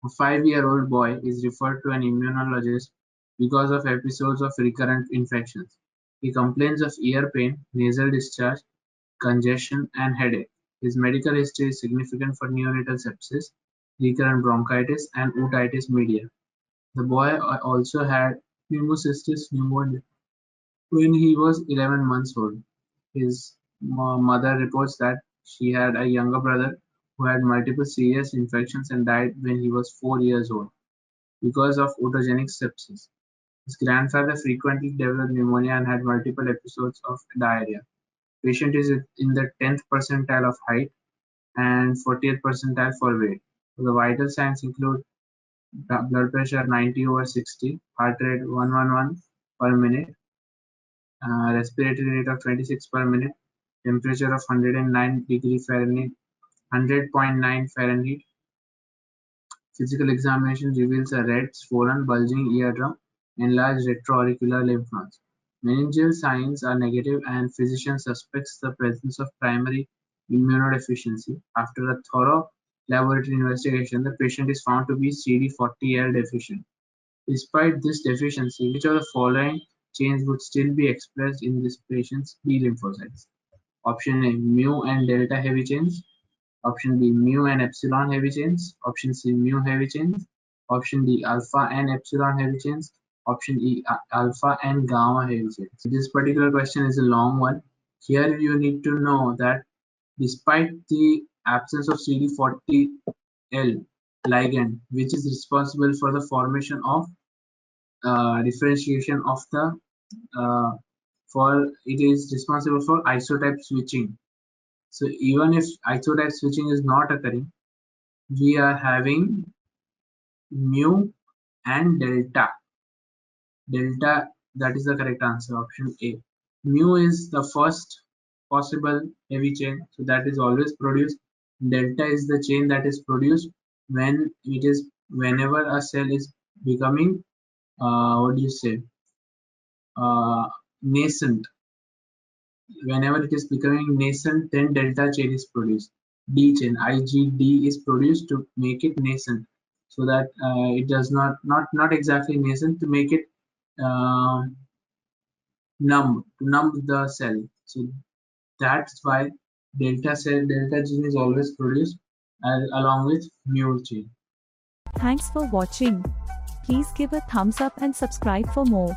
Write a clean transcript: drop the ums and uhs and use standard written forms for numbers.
A 5-year-old boy is referred to an immunologist because of episodes of recurrent infections. He complains of ear pain, nasal discharge, congestion, and headache. His medical history is significant for neonatal sepsis, recurrent bronchitis, and otitis media. The boy also had pneumocystis pneumonia when he was 11 months old. His mother reports that she had a younger brother who had multiple serious infections and died when he was 4 years old because of otogenic sepsis. His grandfather frequently developed pneumonia and had multiple episodes of diarrhea. Patient is in the 10th percentile of height and 40th percentile for weight. The vital signs include blood pressure 90/60, heart rate 111 per minute, respiratory rate of 26 per minute, temperature of 109 degree Fahrenheit, 100.9 Fahrenheit. Physical examination reveals a red, swollen, bulging eardrum, enlarged retroauricular lymph nodes. Meningeal signs are negative and physician suspects the presence of primary immunodeficiency. After a thorough laboratory investigation, the patient is found to be CD40L deficient. Despite this deficiency, which of the following genes would still be expressed in this patient's B lymphocytes? Option A, mu and delta heavy chains. Option B, mu and epsilon heavy chains. Option C, mu heavy chains. Option D, alpha and epsilon heavy chains. Option E, alpha and gamma heavy chains. This particular question is a long one. Here you need to know that despite the absence of CD40L ligand, which is responsible for the formation of differentiation of the it is responsible for isotype switching. So even if isotype switching is not occurring, we are having mu and delta. Delta, that is the correct answer, option A. Mu is the first possible heavy chain, so that is always produced. Delta is the chain that is produced whenever a cell is becoming what do you say nascent. Whenever it is becoming nascent, then delta chain is produced. D chain, IgD, is produced to make it nascent, so that it does not exactly nascent, to make it uh, numb the cell. So that's why delta gene is always produced along with mu gene. Thanks for watching. Please give a thumbs up and subscribe for more.